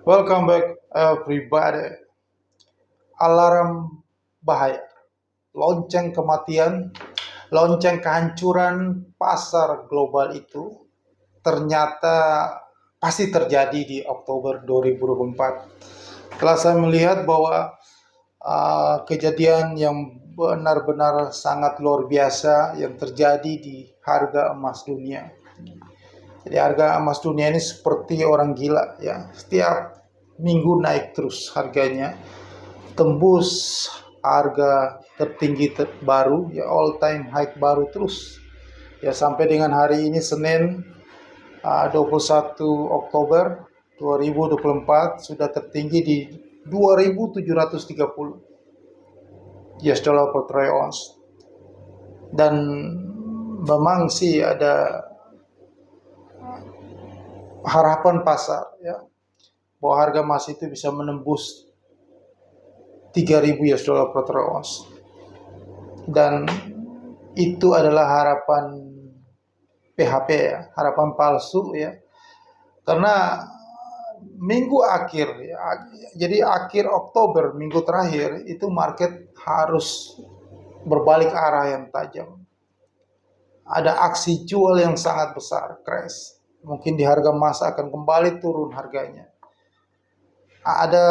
Welcome back everybody. Alarm bahaya, lonceng kematian, lonceng kehancuran pasar global itu ternyata pasti terjadi di Oktober 2024. Setelah saya melihat bahwa kejadian yang benar-benar sangat luar biasa yang terjadi di harga emas dunia. Jadi harga emas dunia ini seperti orang gila ya. Setiap minggu naik terus harganya, tembus harga tertinggi baru ya, all time high baru terus ya, sampai dengan hari ini Senin 21 Oktober 2024 sudah tertinggi di 2.730 US dollar per troy ounce. Dan memang sih ada harapan pasar ya, bahwa harga emas itu bisa menembus 3.000 US dollar per troy ounce. Dan itu adalah harapan PHP ya, harapan palsu ya. Karena minggu akhir ya, jadi akhir Oktober, minggu terakhir itu market harus berbalik arah yang tajam. Ada aksi jual yang sangat besar, crash. Mungkin di harga emas akan kembali turun harganya. Ada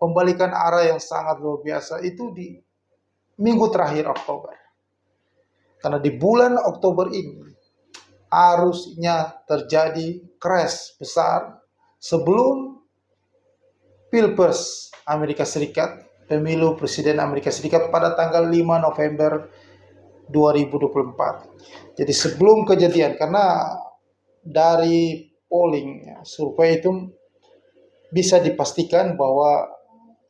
pembalikan arah yang sangat luar biasa itu di minggu terakhir Oktober. Karena di bulan Oktober ini harusnya terjadi crash besar sebelum Pilpres Amerika Serikat, pemilu presiden Amerika Serikat pada tanggal 5 November 2024. Jadi sebelum kejadian, karena dari polling survei itu bisa dipastikan bahwa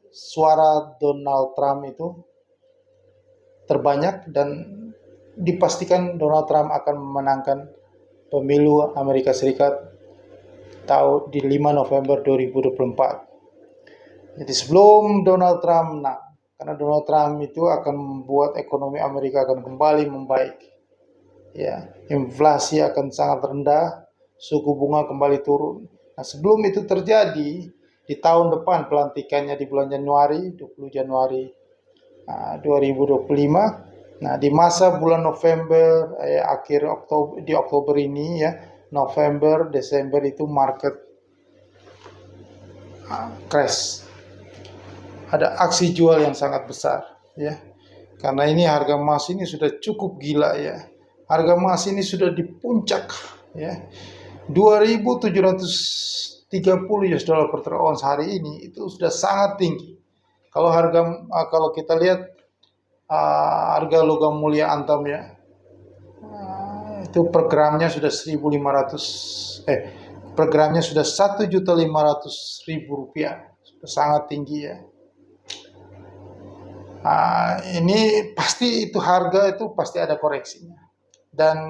suara Donald Trump itu terbanyak dan dipastikan Donald Trump akan memenangkan pemilu Amerika Serikat tahun di 5 November 2024. Jadi sebelum Donald Trump menang, karena Donald Trump itu akan membuat ekonomi Amerika akan kembali membaik. Ya, inflasi akan sangat rendah, suku bunga kembali turun. Nah, sebelum itu terjadi di tahun depan, pelantikannya di bulan Januari, 20 Januari 2025. Nah, di masa bulan November, akhir Oktober, di Oktober ini ya, November, Desember itu market crash. Ada aksi jual yang sangat besar ya. Karena ini harga emas ini sudah cukup gila ya. Harga emas ini sudah di puncak ya. 2.730 US dollar per troy ounce hari ini itu sudah sangat tinggi. Kalau kita lihat harga logam mulia antam ya, itu per gramnya sudah 1.500 per gramnya sudah 1.500.000 rupiah, sudah sangat tinggi ya. Ini pasti itu harga itu pasti ada koreksinya, dan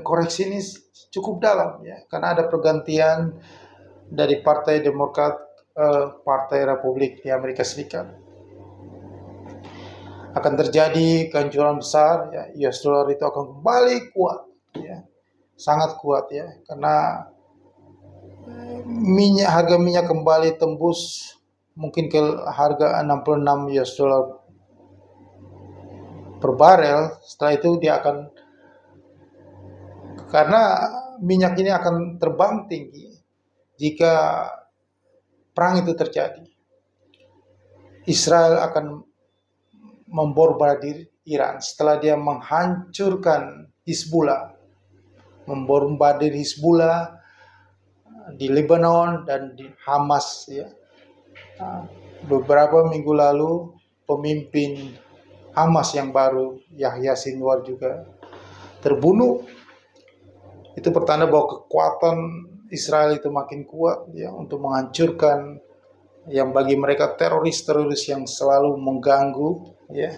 koreksi ini cukup dalam ya, karena ada pergantian dari Partai Demokrat Partai Republik di Amerika Serikat. Akan terjadi kehancuran besar ya, US dollar itu akan kembali kuat ya, sangat kuat ya, karena harga minyak kembali tembus mungkin ke harga 66 US dollar per barel. Setelah itu dia akan, karena minyak ini akan terbang tinggi jika perang itu terjadi. Israel akan membombardir Iran setelah dia menghancurkan Hizbullah, membombardir Hizbullah di Lebanon dan di Hamas ya. Beberapa minggu lalu pemimpin Hamas yang baru, Yahya Sinwar, juga terbunuh. Itu pertanda bahwa kekuatan Israel itu makin kuat ya, untuk menghancurkan yang bagi mereka teroris-teroris yang selalu mengganggu ya,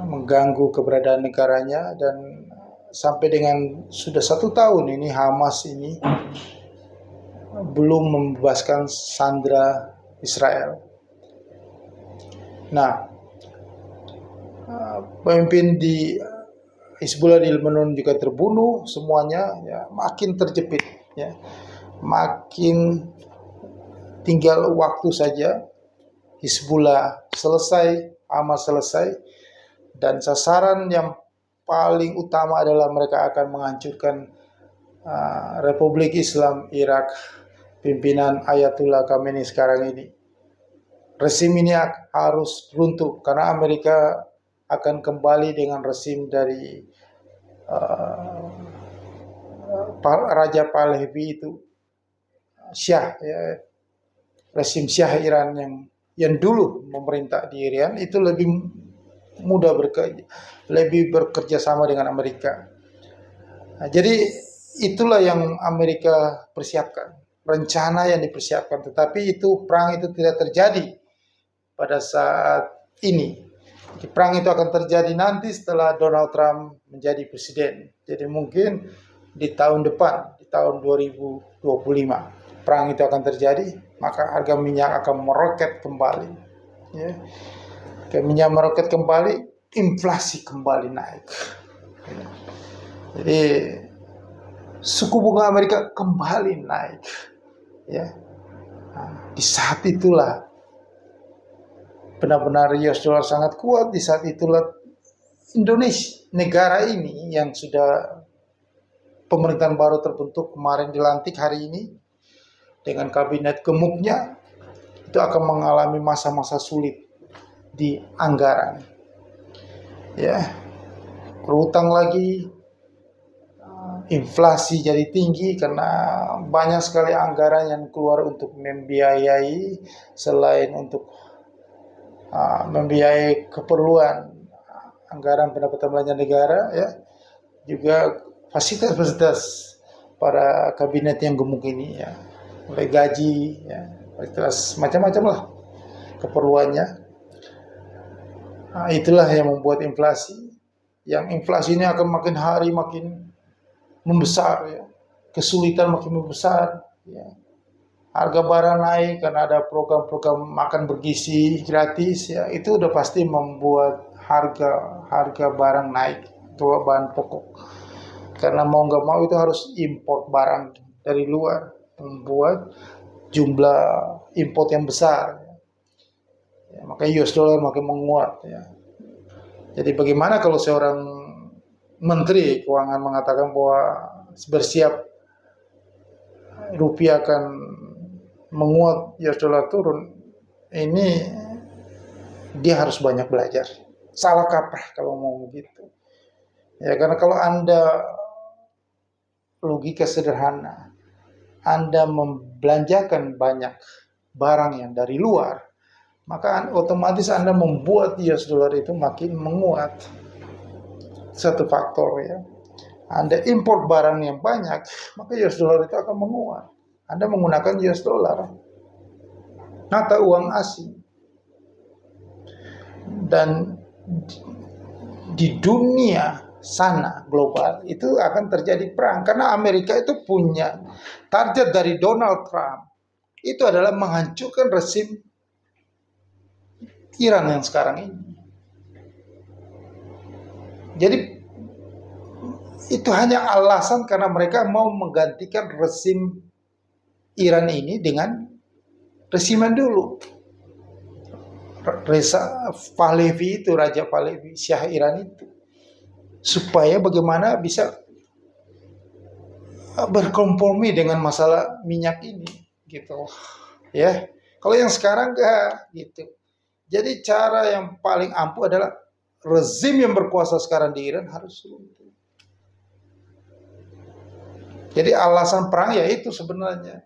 mengganggu keberadaan negaranya. Dan sampai dengan sudah 1 tahun ini Hamas ini belum membebaskan sandera Israel. Nah, pemimpin di Hizbullah di Lebanon juga terbunuh semuanya ya, makin terjepit ya. makin tinggal waktu saja Hizbullah selesai, Hamas selesai, dan sasaran yang paling utama adalah mereka akan menghancurkan Republik Islam Irak pimpinan Ayatullah Khamenei sekarang ini. Rezim ini harus runtuh karena Amerika akan kembali dengan rezim dari Raja Pahlavi itu, Syah, ya, rezim Syah Iran yang dulu memerintah di Iran itu lebih mudah lebih bekerja sama dengan Amerika. Nah, jadi itulah yang Amerika persiapkan, rencana yang dipersiapkan. Tetapi itu perang itu tidak terjadi pada saat ini. Perang itu akan terjadi nanti setelah Donald Trump menjadi presiden. Jadi mungkin di tahun depan, di tahun 2025, perang itu akan terjadi, maka harga minyak akan meroket kembali. Ya. Minyak meroket kembali, inflasi kembali naik. Jadi suku bunga Amerika kembali naik. Ya. Nah, di saat itulah benar-benar US dollar sangat kuat. Di saat itulah Indonesia, negara ini yang sudah pemerintahan baru terbentuk kemarin dilantik hari ini dengan kabinet gemuknya, itu akan mengalami masa-masa sulit di anggaran. Ya, berutang lagi, inflasi jadi tinggi karena banyak sekali anggaran yang keluar untuk membiayai, selain untuk membiayai keperluan anggaran pendapatan belanja negara, ya, juga fasilitas-fasilitas para kabinet yang gemuk ini, ya, mulai gaji, ya, fasilitas macam-macam lah keperluannya. Nah, itulah yang membuat inflasi. Yang inflasi ini akan makin hari makin membesar, ya, kesulitan makin membesar, ya. Harga barang naik karena ada program-program makan bergizi gratis, ya, itu udah pasti membuat harga barang naik, untuk bahan pokok. Karena mau nggak mau itu harus import barang dari luar, membuat jumlah import yang besar. Ya, makanya US dollar makin menguat. Ya. Jadi bagaimana kalau seorang menteri keuangan mengatakan bahwa bersiap rupiah akan menguat, US dollar turun, ini dia harus banyak belajar. Salah kaprah kalau mau begitu. Ya, karena kalau Anda logika sederhana, Anda membelanjakan banyak barang yang dari luar, maka otomatis Anda membuat US dollar itu makin menguat. Satu faktor, ya. Anda impor barang yang banyak, maka US dollar itu akan menguat. Anda menggunakan US dollar, mata uang asing. Dan di dunia sana global itu akan terjadi perang karena Amerika itu punya target dari Donald Trump itu adalah menghancurkan rezim Iran yang sekarang ini. Jadi itu hanya alasan karena mereka mau menggantikan rezim Iran ini dengan rezim yang dulu. Reza Pahlavi itu, Raja Pahlavi, Syah Iran itu, supaya bagaimana bisa berkompromi dengan masalah minyak ini, gitu, ya. Kalau yang sekarang enggak, gitu. Jadi cara yang paling ampuh adalah rezim yang berkuasa sekarang di Iran harus runtuh. Jadi alasan perang ya itu sebenarnya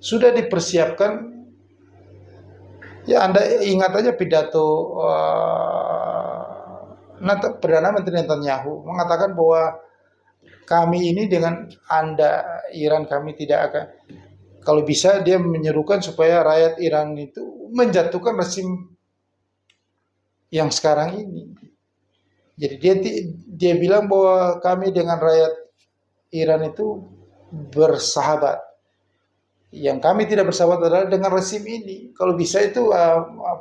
sudah dipersiapkan. Ya, Anda ingat aja pidato Perdana Menteri Netanyahu mengatakan bahwa kami ini dengan Anda, Iran, kami tidak akan, kalau bisa dia menyerukan supaya rakyat Iran itu menjatuhkan rezim yang sekarang ini. Jadi dia bilang bahwa kami dengan rakyat Iran itu bersahabat. Yang kami tidak bersahabat adalah dengan rezim ini. Kalau bisa itu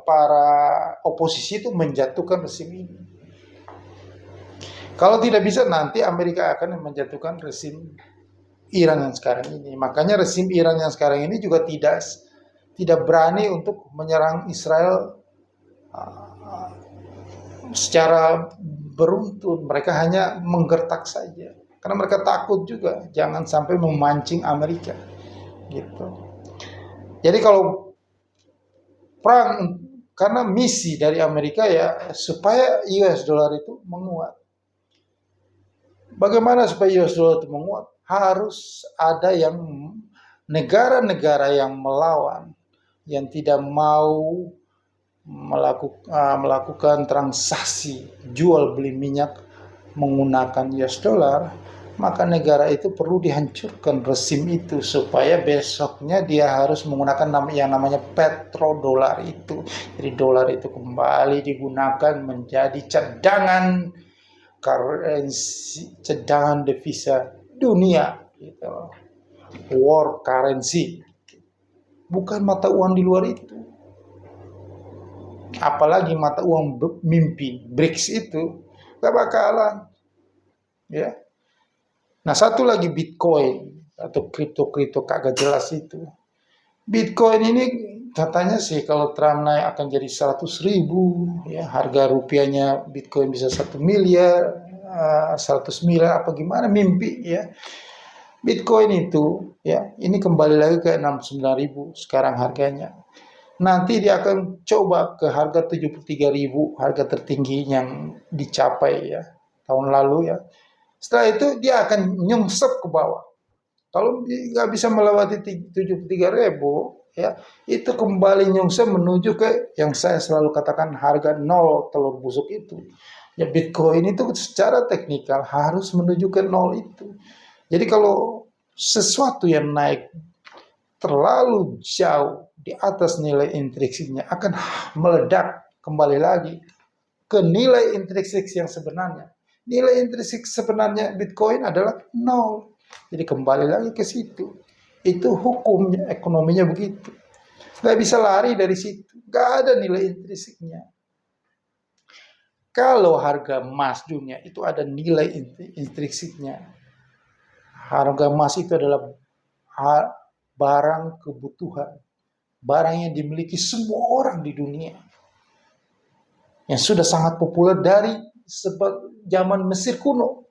para oposisi itu menjatuhkan rezim ini. Kalau tidak bisa nanti Amerika akan menjatuhkan rezim Iran yang sekarang ini. Makanya rezim Iran yang sekarang ini juga tidak berani untuk menyerang Israel secara beruntun. Mereka hanya menggertak saja. Karena mereka takut juga jangan sampai memancing Amerika. Gitu. Jadi kalau perang, karena misi dari Amerika ya supaya US dollar itu menguat. Bagaimana supaya US dollar itu menguat? Harus ada yang negara-negara yang melawan, yang tidak mau melakukan transaksi jual beli minyak menggunakan US dollar, maka negara itu perlu dihancurkan rezim itu supaya besoknya dia harus menggunakan yang namanya petrodolar itu. Jadi dolar itu kembali digunakan menjadi cadangan currency, cadangan devisa dunia gitu. War currency. Bukan mata uang di luar itu. Apalagi mata uang mimpi BRICS itu gak bakalan ya. Nah, satu lagi Bitcoin atau kripto kagak jelas itu. Bitcoin ini katanya sih kalau Trump naik akan jadi 100.000 ya, harga rupiahnya Bitcoin bisa 1 miliar, 100 miliar apa gimana mimpi ya. Bitcoin itu ya, ini kembali lagi ke 69.000 sekarang harganya. Nanti dia akan coba ke harga 73.000, harga tertinggi yang dicapai ya tahun lalu ya. Setelah itu dia akan nyungsep ke bawah. Kalau nggak bisa melewati 73.000 ya, itu kembali nyungsep menuju ke yang saya selalu katakan harga nol telur busuk itu. Ya Bitcoin itu secara teknikal harus menuju ke nol itu. Jadi kalau sesuatu yang naik terlalu jauh di atas nilai intrinsiknya akan meledak kembali lagi ke nilai intrinsik yang sebenarnya. Nilai intrinsik sebenarnya Bitcoin adalah nol. Jadi kembali lagi ke situ. Itu hukumnya, ekonominya begitu. Nggak bisa lari dari situ. Nggak ada nilai intrinsiknya. Kalau harga emas dunia itu ada nilai intrinsiknya. Harga emas itu adalah barang kebutuhan, barang yang dimiliki semua orang di dunia, yang sudah sangat populer dari zaman Mesir kuno.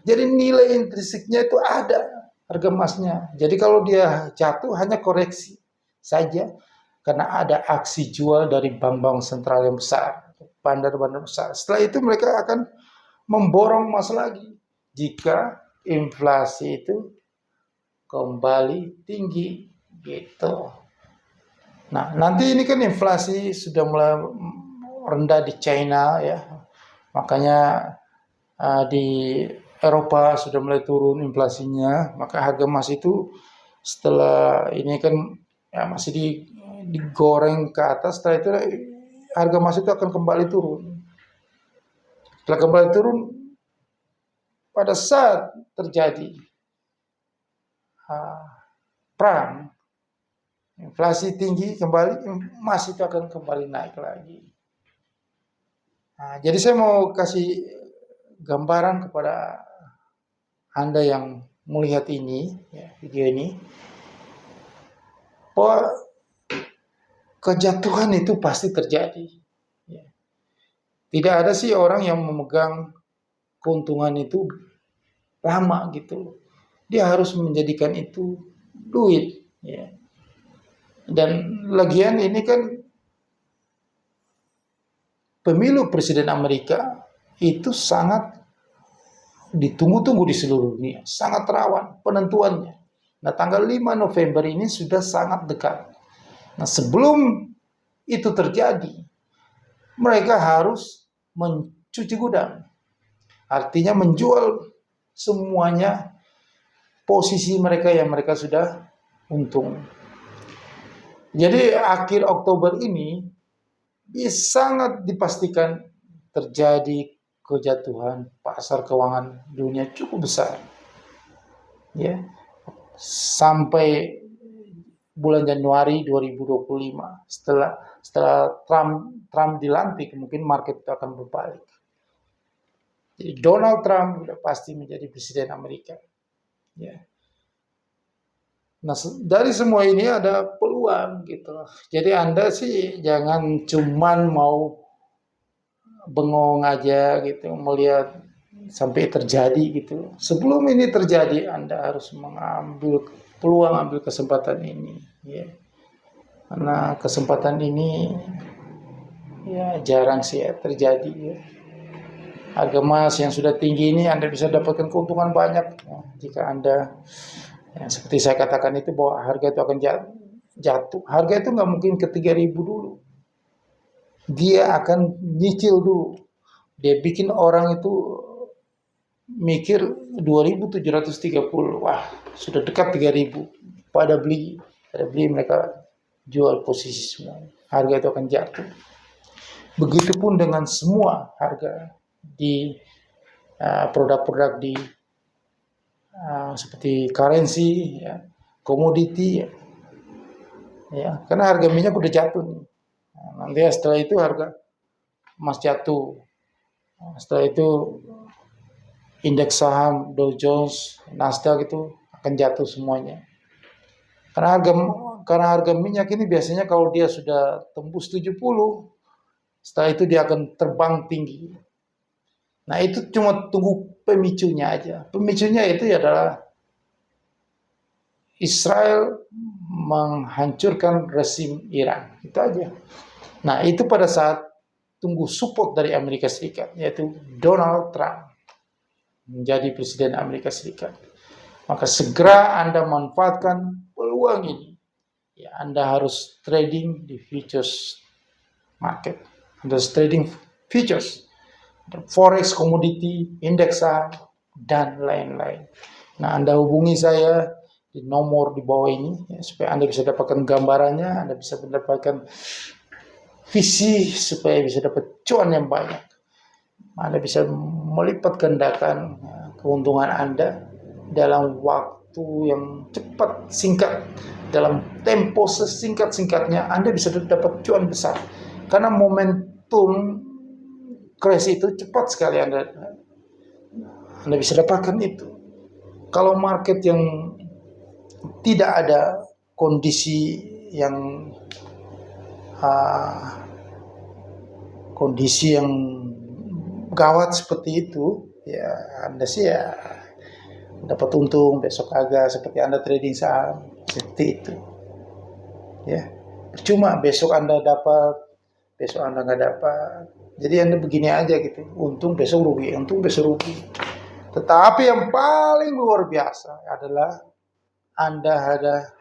Jadi nilai intrinsiknya itu ada harga emasnya. Jadi kalau dia jatuh hanya koreksi saja karena ada aksi jual dari bank-bank sentral yang besar, bandar-bandar besar. Setelah itu mereka akan memborong emas lagi jika inflasi itu kembali tinggi gitu. Nah, nanti ini kan inflasi sudah mulai rendah di China ya. Makanya di Eropa sudah mulai turun inflasinya, maka harga emas itu setelah ini kan ya masih digoreng ke atas, setelah itu harga emas itu akan kembali turun. Setelah kembali turun pada saat terjadi perang, inflasi tinggi kembali, emas itu akan kembali naik lagi. Nah, jadi saya mau kasih gambaran kepada Anda yang melihat ini, ya, video ini, bahwa kejatuhan itu pasti terjadi. Ya. Tidak ada sih orang yang memegang keuntungan itu lama gitu. Dia harus menjadikan itu duit. Ya. Dan lagian ini kan pemilu presiden Amerika itu sangat ditunggu-tunggu di seluruh dunia, sangat rawan penentuannya. Nah, tanggal 5 November ini sudah sangat dekat. Nah, sebelum itu terjadi, mereka harus mencuci gudang. Artinya menjual semuanya posisi mereka yang mereka sudah untung. Jadi akhir Oktober ini sangat dipastikan terjadi kejatuhan pasar keuangan dunia cukup besar. Ya. Sampai bulan Januari 2025 setelah Trump dilantik, mungkin market itu akan berbalik. Jadi Donald Trump sudah pasti menjadi presiden Amerika. Ya. Nah, dari semua ini ada peluang gitu. Jadi Anda sih jangan cuman mau bengong aja gitu, melihat sampai terjadi gitu. Sebelum ini terjadi, Anda harus mengambil peluang, ambil kesempatan ini, ya. Karena kesempatan ini ya jarang sih ya terjadi ya. Harga emas yang sudah tinggi ini Anda bisa dapatkan keuntungan banyak ya, jika Anda ya, seperti saya katakan itu bahwa harga itu akan jatuh. Harga itu nggak mungkin ke 3.000 dulu. Dia akan nyicil dulu. Dia bikin orang itu mikir 2.730. Wah, sudah dekat 3.000. Pada beli mereka jual posisi semua. Harga itu akan jatuh. Begitupun dengan semua harga di produk-produk di seperti currency, ya, komoditi, ya, karena harga minyak udah jatuh nih. Nah, nanti setelah itu harga emas jatuh. Setelah itu indeks saham Dow Jones, Nasdaq itu akan jatuh semuanya. Karena harga minyak ini biasanya kalau dia sudah tembus 70, setelah itu dia akan terbang tinggi. Nah, itu cuma tunggu pemicunya aja. Pemicunya itu adalah Israel menghancurkan rezim Iran. Itu aja. Nah, itu pada saat tunggu support dari Amerika Serikat, yaitu Donald Trump menjadi presiden Amerika Serikat. Maka segera Anda manfaatkan peluang ini. Ya, Anda harus trading di futures market. Anda harus trading futures, forex, komoditi, indeks saham, dan lain-lain. Nah, Anda hubungi saya di nomor di bawah ini ya, supaya Anda bisa dapatkan gambarannya, Anda bisa mendapatkan visi supaya bisa dapat cuan yang banyak. Anda bisa melipat gandakan keuntungan Anda dalam waktu yang cepat, singkat, dalam tempo sesingkat-singkatnya. Anda bisa dapat cuan besar karena momentum crash itu cepat sekali. Anda bisa dapatkan itu. Kalau market yang tidak ada kondisi yang gawat seperti itu, ya Anda sih ya dapat untung, besok agak seperti Anda trading saham seperti itu. Ya, percuma besok Anda dapat, besok Anda nggak dapat. Jadi Anda begini aja gitu, untung besok rugi, untung besok rugi. Tetapi yang paling luar biasa adalah Anda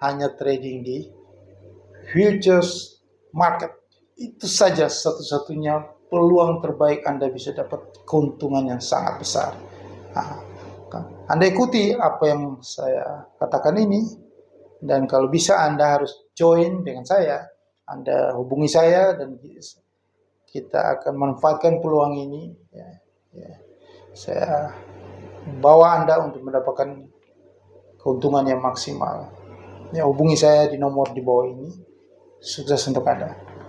hanya trading di futures market. Itu saja satu-satunya peluang terbaik Anda bisa dapat keuntungan yang sangat besar. Nah, Anda ikuti apa yang saya katakan ini, dan kalau bisa Anda harus join dengan saya. Anda hubungi saya dan kita akan manfaatkan peluang ini. Saya bawa Anda untuk mendapatkan keuntungan yang maksimal. Ya, hubungi saya di nomor di bawah ini. Sukses untuk Anda.